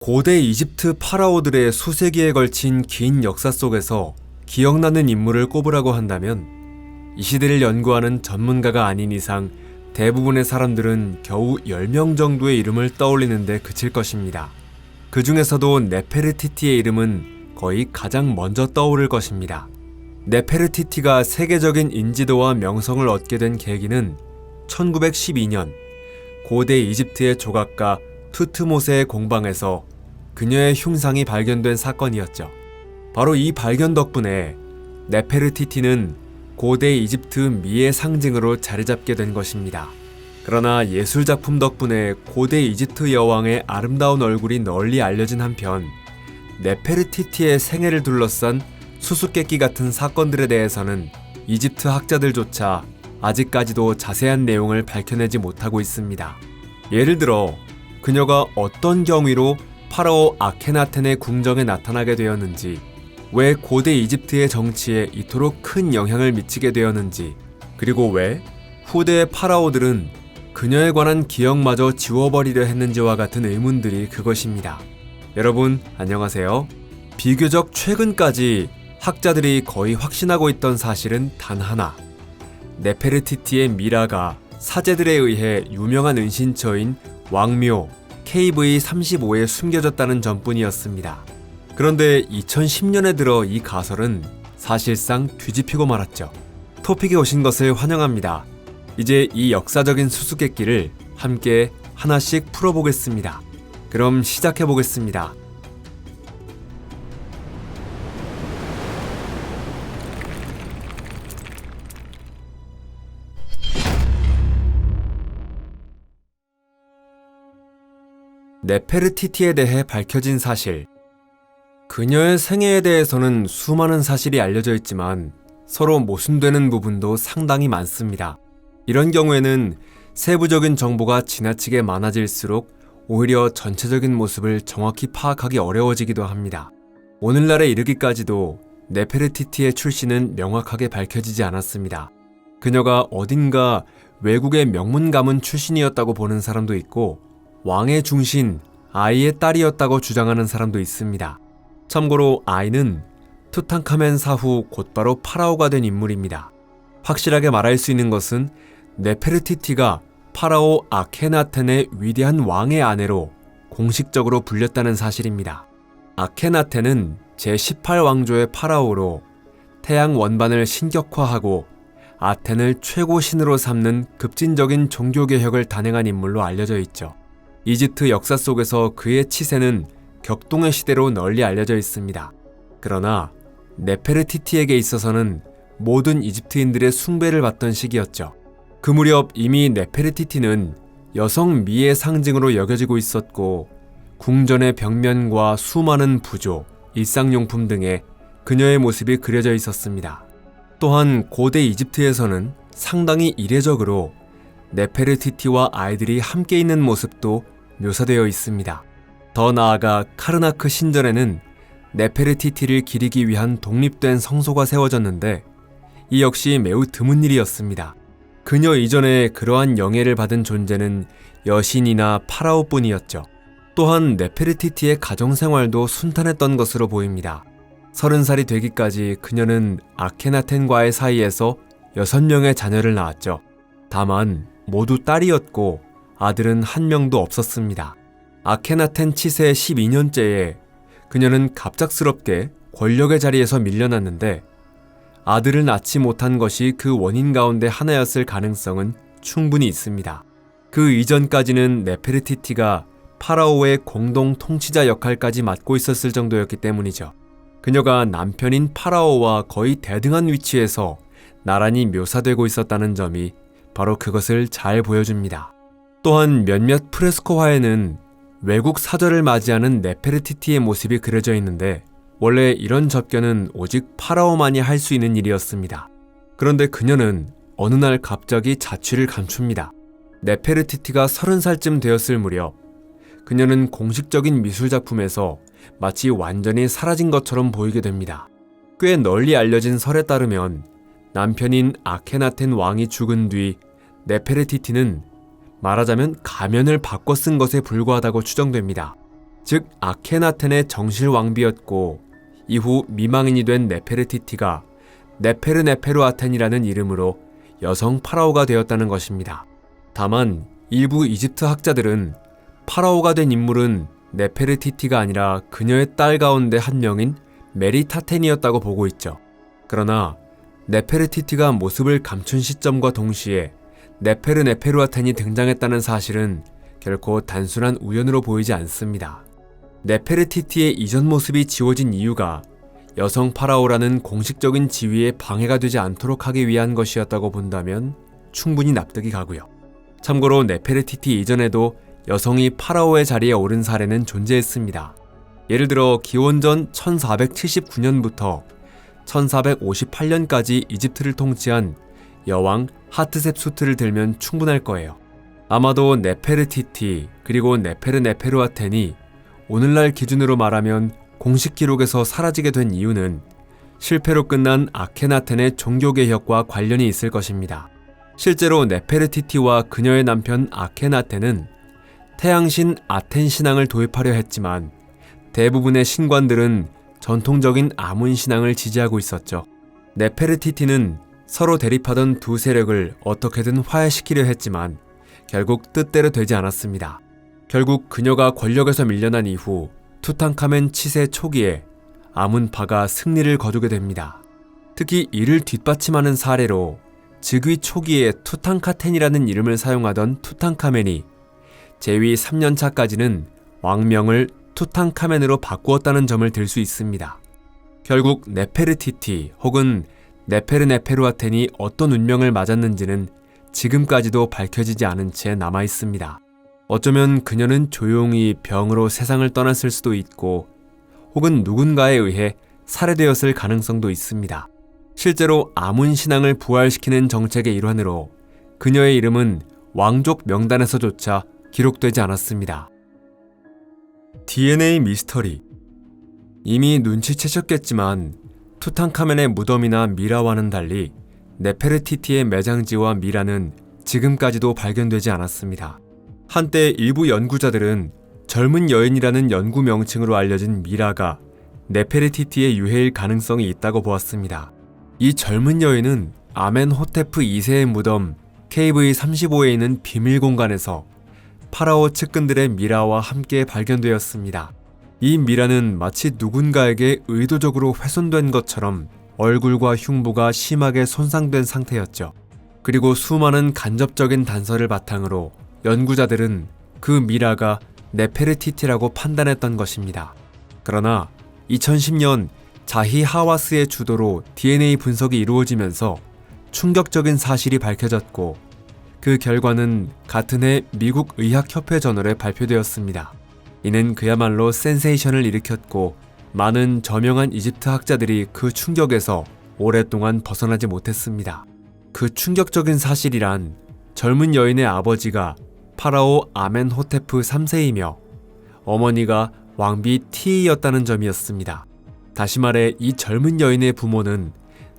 고대 이집트 파라오들의 수세기에 걸친 긴 역사 속에서 기억나는 인물을 꼽으라고 한다면 이 시대를 연구하는 전문가가 아닌 이상 대부분의 사람들은 겨우 10명 정도의 이름을 떠올리는데 그칠 것입니다. 그 중에서도 네페르티티의 이름은 거의 가장 먼저 떠오를 것입니다. 네페르티티가 세계적인 인지도와 명성을 얻게 된 계기는 1912년 고대 이집트의 조각가 투트모세의 공방에서 그녀의 흉상이 발견된 사건이었죠. 바로 이 발견 덕분에 네페르티티는 고대 이집트 미의 상징으로 자리잡게 된 것입니다. 그러나 예술작품 덕분에 고대 이집트 여왕의 아름다운 얼굴이 널리 알려진 한편 네페르티티의 생애를 둘러싼 수수께끼 같은 사건들에 대해서는 이집트 학자들조차 아직까지도 자세한 내용을 밝혀내지 못하고 있습니다. 예를 들어 그녀가 어떤 경위로 파라오 아케나텐의 궁정에 나타나게 되었는지, 왜 고대 이집트의 정치에 이토록 큰 영향을 미치게 되었는지, 그리고 왜 후대의 파라오들은 그녀에 관한 기억마저 지워버리려 했는지와 같은 의문들이 그것입니다. 여러분 안녕하세요. 비교적 최근까지 학자들이 거의 확신하고 있던 사실은 단 하나, 네페르티티의 미라가 사제들에 의해 유명한 은신처인 왕묘 KV35에 숨겨졌다는 점뿐이었습니다. 그런데 2010년에 들어 이 가설은 사실상 뒤집히고 말았죠. 토픽에 오신 것을 환영합니다. 이제 이 역사적인 수수께끼를 함께 하나씩 풀어보겠습니다. 그럼 시작해보겠습니다. 네페르티티에 대해 밝혀진 사실. 그녀의 생애에 대해서는 수많은 사실이 알려져 있지만 서로 모순되는 부분도 상당히 많습니다. 이런 경우에는 세부적인 정보가 지나치게 많아질수록 오히려 전체적인 모습을 정확히 파악하기 어려워지기도 합니다. 오늘날에 이르기까지도 네페르티티의 출신은 명확하게 밝혀지지 않았습니다. 그녀가 어딘가 외국의 명문 가문 출신이었다고 보는 사람도 있고 왕의 중신 아이의 딸이었다고 주장하는 사람도 있습니다. 참고로 아이는 투탕카멘 사후 곧바로 파라오가 된 인물입니다. 확실하게 말할 수 있는 것은 네페르티티가 파라오 아케나텐의 위대한 왕의 아내로 공식적으로 불렸다는 사실입니다. 아케나텐은 제18왕조의 파라오로 태양 원반을 신격화하고 아텐을 최고 신으로 삼는 급진적인 종교개혁을 단행한 인물로 알려져 있죠. 이집트 역사 속에서 그의 치세는 격동의 시대로 널리 알려져 있습니다. 그러나 네페르티티에게 있어서는 모든 이집트인들의 숭배를 받던 시기였죠. 그 무렵 이미 네페르티티는 여성 미의 상징으로 여겨지고 있었고 궁전의 벽면과 수많은 부조, 일상용품 등에 그녀의 모습이 그려져 있었습니다. 또한 고대 이집트에서는 상당히 이례적으로 네페르티티와 아이들이 함께 있는 모습도 묘사되어 있습니다. 더 나아가 카르나크 신전에는 네페르티티를 기리기 위한 독립된 성소가 세워졌는데 이 역시 매우 드문 일이었습니다. 그녀 이전에 그러한 영예를 받은 존재는 여신이나 파라오뿐이었죠. 또한 네페르티티의 가정생활도 순탄했던 것으로 보입니다. 30살이 되기까지 그녀는 아케나텐과의 사이에서 6명의 자녀를 낳았죠. 다만 모두 딸이었고 아들은 한 명도 없었습니다. 아케나텐 치세 12년째에 그녀는 갑작스럽게 권력의 자리에서 밀려났는데 아들을 낳지 못한 것이 그 원인 가운데 하나였을 가능성은 충분히 있습니다. 그 이전까지는 네페르티티가 파라오의 공동 통치자 역할까지 맡고 있었을 정도였기 때문이죠. 그녀가 남편인 파라오와 거의 대등한 위치에서 나란히 묘사되고 있었다는 점이 바로 그것을 잘 보여줍니다. 또한 몇몇 프레스코화에는 외국 사절을 맞이하는 네페르티티의 모습이 그려져 있는데 원래 이런 접견은 오직 파라오만이 할 수 있는 일이었습니다. 그런데 그녀는 어느 날 갑자기 자취를 감춥니다. 네페르티티가 30살쯤 되었을 무렵 그녀는 공식적인 미술작품에서 마치 완전히 사라진 것처럼 보이게 됩니다. 꽤 널리 알려진 설에 따르면 남편인 아케나텐 왕이 죽은 뒤 네페르티티는 말하자면 가면을 바꿔 쓴 것에 불과하다고 추정됩니다. 즉 아케나텐의 정실 왕비였고 이후 미망인이 된 네페르티티가 네페르네페르아텐이라는 이름으로 여성 파라오가 되었다는 것입니다. 다만 일부 이집트 학자들은 파라오가 된 인물은 네페르티티가 아니라 그녀의 딸 가운데 한 명인 메리타텐이었다고 보고 있죠. 그러나 네페르티티가 모습을 감춘 시점과 동시에 네페르네페르아텐이 등장했다는 사실은 결코 단순한 우연으로 보이지 않습니다. 네페르티티의 이전 모습이 지워진 이유가 여성 파라오라는 공식적인 지위에 방해가 되지 않도록 하기 위한 것이었다고 본다면 충분히 납득이 가고요. 참고로 네페르티티 이전에도 여성이 파라오의 자리에 오른 사례는 존재했습니다. 예를 들어 기원전 1479년부터 1458년까지 이집트를 통치한 여왕 하트셉수트를 들면 충분할 거예요. 아마도 네페르티티 그리고 네페르네페르아텐이 오늘날 기준으로 말하면 공식 기록에서 사라지게 된 이유는 실패로 끝난 아케나텐의 종교개혁과 관련이 있을 것입니다. 실제로 네페르티티와 그녀의 남편 아케나텐은 태양신 아텐 신앙을 도입하려 했지만 대부분의 신관들은 전통적인 아문 신앙을 지지하고 있었죠. 네페르티티는 서로 대립하던 두 세력을 어떻게든 화해시키려 했지만 결국 뜻대로 되지 않았습니다. 결국 그녀가 권력에서 밀려난 이후 투탕카멘 치세 초기에 아문파가 승리를 거두게 됩니다. 특히 이를 뒷받침하는 사례로 즉위 초기에 투탕카텐이라는 이름을 사용하던 투탕카멘이 재위 3년차까지는 왕명을 투탕카멘으로 바꾸었다는 점을 들 수 있습니다. 결국 네페르티티 혹은 네페르네페르아텐이 어떤 운명을 맞았는지는 지금까지도 밝혀지지 않은 채 남아 있습니다. 어쩌면 그녀는 조용히 병으로 세상을 떠났을 수도 있고 혹은 누군가에 의해 살해되었을 가능성도 있습니다. 실제로 아문 신앙을 부활시키는 정책의 일환으로 그녀의 이름은 왕족 명단에서조차 기록되지 않았습니다. DNA 미스터리. 이미 눈치채셨겠지만 투탕카멘의 무덤이나 미라와는 달리 네페르티티의 매장지와 미라는 지금까지도 발견되지 않았습니다. 한때 일부 연구자들은 젊은 여인이라는 연구 명칭으로 알려진 미라가 네페르티티의 유해일 가능성이 있다고 보았습니다. 이 젊은 여인은 아멘호테프 2세의 무덤 KV-35에 있는 비밀 공간에서 파라오 측근들의 미라와 함께 발견되었습니다. 이 미라는 마치 누군가에게 의도적으로 훼손된 것처럼 얼굴과 흉부가 심하게 손상된 상태였죠. 그리고 수많은 간접적인 단서를 바탕으로 연구자들은 그 미라가 네페르티티라고 판단했던 것입니다. 그러나 2010년 자히 하와스의 주도로 DNA 분석이 이루어지면서 충격적인 사실이 밝혀졌고 그 결과는 같은 해 미국 의학협회 저널에 발표되었습니다. 이는 그야말로 센세이션을 일으켰고 많은 저명한 이집트 학자들이 그 충격에서 오랫동안 벗어나지 못했습니다. 그 충격적인 사실이란 젊은 여인의 아버지가 파라오 아멘호테프 3세이며 어머니가 왕비 티이였다는 점이었습니다. 다시 말해 이 젊은 여인의 부모는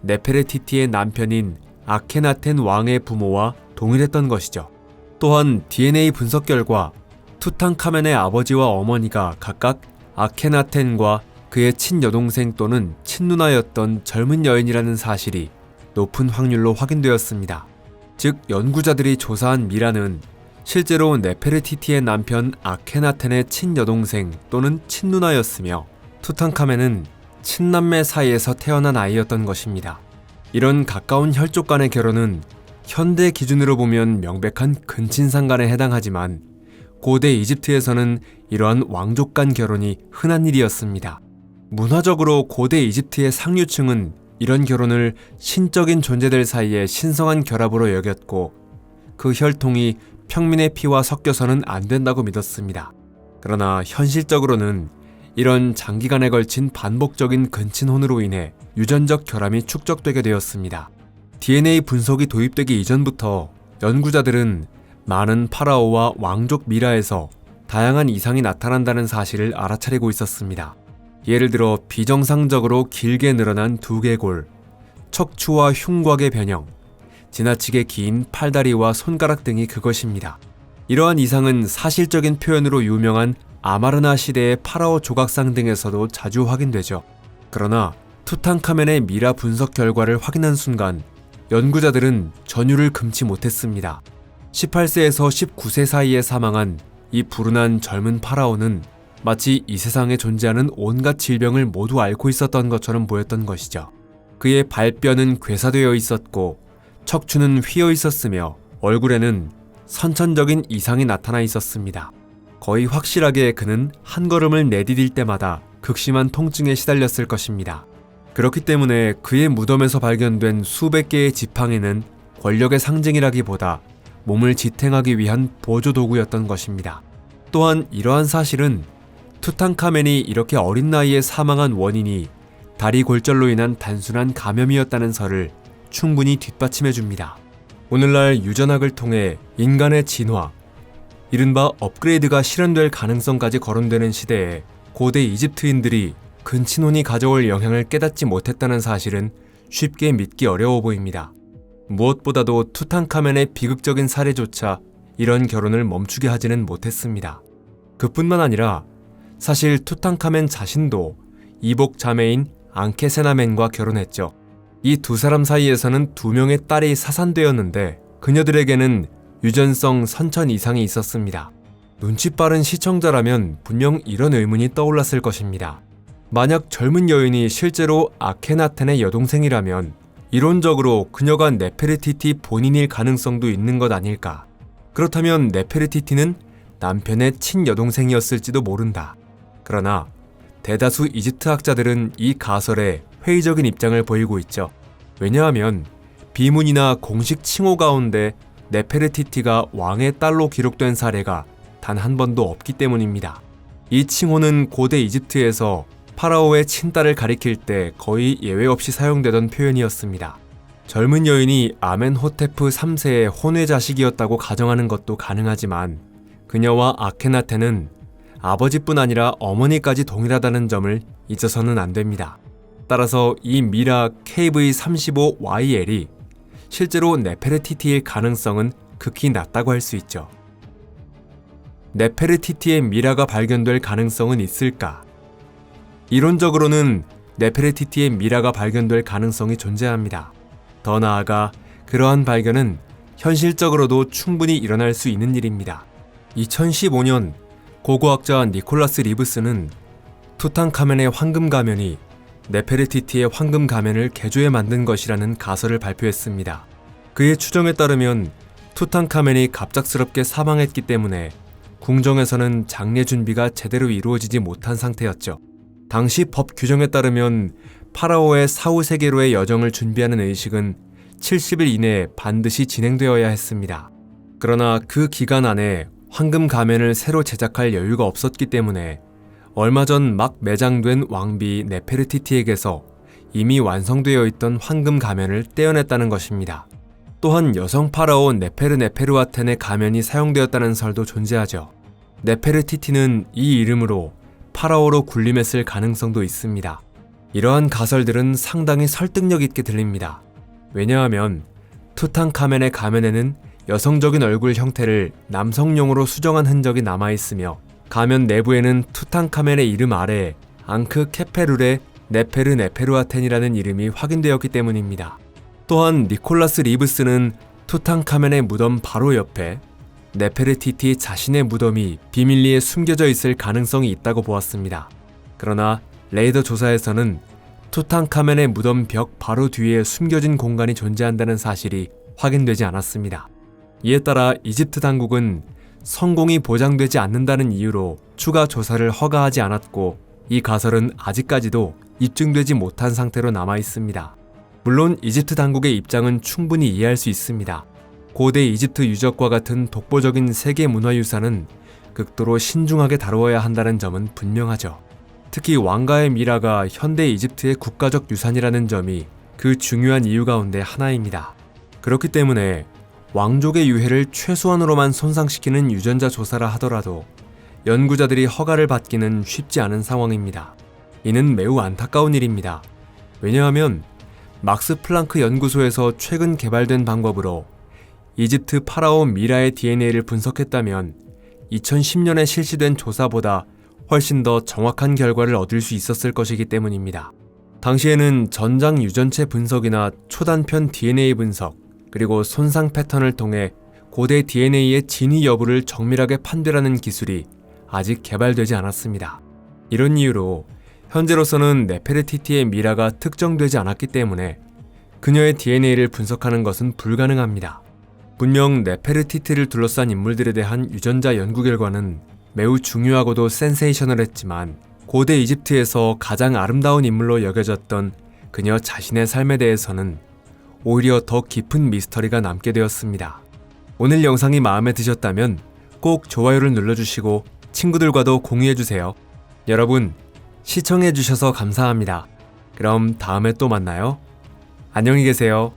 네페르티티의 남편인 아케나텐 왕의 부모와 동일했던 것이죠. 또한 DNA 분석 결과 투탕카멘의 아버지와 어머니가 각각 아케나텐과 그의 친여동생 또는 친누나였던 젊은 여인이라는 사실이 높은 확률로 확인되었습니다. 즉 연구자들이 조사한 미라는 실제로 네페르티티의 남편 아케나텐의 친여동생 또는 친누나였으며 투탕카멘은 친남매 사이에서 태어난 아이였던 것입니다. 이런 가까운 혈족 간의 결혼은 현대 기준으로 보면 명백한 근친상간에 해당하지만 고대 이집트에서는 이러한 왕족 간 결혼이 흔한 일이었습니다. 문화적으로 고대 이집트의 상류층은 이런 결혼을 신적인 존재들 사이의 신성한 결합으로 여겼고 그 혈통이 평민의 피와 섞여서는 안 된다고 믿었습니다. 그러나 현실적으로는 이런 장기간에 걸친 반복적인 근친혼으로 인해 유전적 결함이 축적되게 되었습니다. DNA 분석이 도입되기 이전부터 연구자들은 많은 파라오와 왕족 미라에서 다양한 이상이 나타난다는 사실을 알아차리고 있었습니다. 예를 들어 비정상적으로 길게 늘어난 두개골, 척추와 흉곽의 변형, 지나치게 긴 팔다리와 손가락 등이 그것입니다. 이러한 이상은 사실적인 표현으로 유명한 아마르나 시대의 파라오 조각상 등에서도 자주 확인되죠. 그러나 투탕카멘의 미라 분석 결과를 확인한 순간 연구자들은 전율을 금치 못했습니다. 18세에서 19세 사이에 사망한 이 불운한 젊은 파라오는 마치 이 세상에 존재하는 온갖 질병을 모두 앓고 있었던 것처럼 보였던 것이죠. 그의 발뼈는 괴사되어 있었고 척추는 휘어 있었으며 얼굴에는 선천적인 이상이 나타나 있었습니다. 거의 확실하게 그는 한 걸음을 내디딜 때마다 극심한 통증에 시달렸을 것입니다. 그렇기 때문에 그의 무덤에서 발견된 수백 개의 지팡이는 권력의 상징이라기보다 몸을 지탱하기 위한 보조도구였던 것입니다. 또한 이러한 사실은 투탕카멘이 이렇게 어린 나이에 사망한 원인이 다리 골절로 인한 단순한 감염이었다는 설을 충분히 뒷받침해줍니다. 오늘날 유전학을 통해 인간의 진화, 이른바 업그레이드가 실현될 가능성까지 거론되는 시대에 고대 이집트인들이 근친혼이 가져올 영향을 깨닫지 못했다는 사실은 쉽게 믿기 어려워 보입니다. 무엇보다도 투탕카멘의 비극적인 사례조차 이런 결혼을 멈추게 하지는 못했습니다. 그뿐만 아니라 사실 투탕카멘 자신도 이복 자매인 앙케세나멘과 결혼했죠. 이 두 사람 사이에서는 2명의 딸이 사산되었는데 그녀들에게는 유전성 선천 이상이 있었습니다. 눈치 빠른 시청자라면 분명 이런 의문이 떠올랐을 것입니다. 만약 젊은 여인이 실제로 아케나텐의 여동생이라면 이론적으로 그녀가 네페르티티 본인일 가능성도 있는 것 아닐까. 그렇다면 네페르티티는 남편의 친여동생이었을지도 모른다. 그러나 대다수 이집트 학자들은 이 가설에 회의적인 입장을 보이고 있죠. 왜냐하면 비문이나 공식 칭호 가운데 네페르티티가 왕의 딸로 기록된 사례가 단 한 번도 없기 때문입니다. 이 칭호는 고대 이집트에서 파라오의 친딸을 가리킬 때 거의 예외 없이 사용되던 표현이었습니다. 젊은 여인이 아멘호테프 3세의 혼외 자식이었다고 가정하는 것도 가능하지만 그녀와 아케나텐은 아버지뿐 아니라 어머니까지 동일하다는 점을 잊어서는 안 됩니다. 따라서 이 미라 KV35YL이 실제로 네페르티티일 가능성은 극히 낮다고 할 수 있죠. 네페르티티의 미라가 발견될 가능성은 있을까? 이론적으로는 네페르티티의 미라가 발견될 가능성이 존재합니다. 더 나아가 그러한 발견은 현실적으로도 충분히 일어날 수 있는 일입니다. 2015년 고고학자 니콜라스 리브스는 투탕카멘의 황금 가면이 네페르티티의 황금 가면을 개조해 만든 것이라는 가설을 발표했습니다. 그의 추정에 따르면 투탕카멘이 갑작스럽게 사망했기 때문에 궁정에서는 장례 준비가 제대로 이루어지지 못한 상태였죠. 당시 법 규정에 따르면 파라오의 사후 세계로의 여정을 준비하는 의식은 70일 이내에 반드시 진행되어야 했습니다. 그러나 그 기간 안에 황금 가면을 새로 제작할 여유가 없었기 때문에 얼마 전 막 매장된 왕비 네페르티티에게서 이미 완성되어 있던 황금 가면을 떼어냈다는 것입니다. 또한 여성 파라오 네페르네페르와텐의 가면이 사용되었다는 설도 존재하죠. 네페르티티는 이 이름으로 파라오로 군림했을 가능성도 있습니다. 이러한 가설들은 상당히 설득력 있게 들립니다. 왜냐하면 투탕카멘의 가면에는 여성적인 얼굴 형태를 남성용으로 수정한 흔적이 남아있으며 가면 내부에는 투탕카멘의 이름 아래에 앙크 케페룰의 네페르네페르와텐이라는 이름이 확인되었기 때문입니다. 또한 니콜라스 리브스는 투탕카멘의 무덤 바로 옆에 네페르티티 자신의 무덤이 비밀리에 숨겨져 있을 가능성이 있다고 보았습니다. 그러나 레이더 조사에서는 투탕카멘의 무덤 벽 바로 뒤에 숨겨진 공간이 존재한다는 사실이 확인되지 않았습니다. 이에 따라 이집트 당국은 성공이 보장되지 않는다는 이유로 추가 조사를 허가하지 않았고 이 가설은 아직까지도 입증되지 못한 상태로 남아 있습니다. 물론 이집트 당국의 입장은 충분히 이해할 수 있습니다. 고대 이집트 유적과 같은 독보적인 세계 문화유산은 극도로 신중하게 다루어야 한다는 점은 분명하죠. 특히 왕가의 미라가 현대 이집트의 국가적 유산이라는 점이 그 중요한 이유 가운데 하나입니다. 그렇기 때문에 왕족의 유해를 최소한으로만 손상시키는 유전자 조사라 하더라도 연구자들이 허가를 받기는 쉽지 않은 상황입니다. 이는 매우 안타까운 일입니다. 왜냐하면 막스 플랑크 연구소에서 최근 개발된 방법으로 이집트 파라오 미라의 DNA를 분석했다면 2010년에 실시된 조사보다 훨씬 더 정확한 결과를 얻을 수 있었을 것이기 때문입니다. 당시에는 전장 유전체 분석이나 초단편 DNA 분석, 그리고 손상 패턴을 통해 고대 DNA의 진위 여부를 정밀하게 판별하는 기술이 아직 개발되지 않았습니다. 이런 이유로 현재로서는 네페르티티의 미라가 특정되지 않았기 때문에 그녀의 DNA를 분석하는 것은 불가능합니다. 분명 네페르티티를 둘러싼 인물들에 대한 유전자 연구 결과는 매우 중요하고도 센세이셔널했지만 고대 이집트에서 가장 아름다운 인물로 여겨졌던 그녀 자신의 삶에 대해서는 오히려 더 깊은 미스터리가 남게 되었습니다. 오늘 영상이 마음에 드셨다면 꼭 좋아요를 눌러주시고 친구들과도 공유해주세요. 여러분, 시청해주셔서 감사합니다. 그럼 다음에 또 만나요. 안녕히 계세요.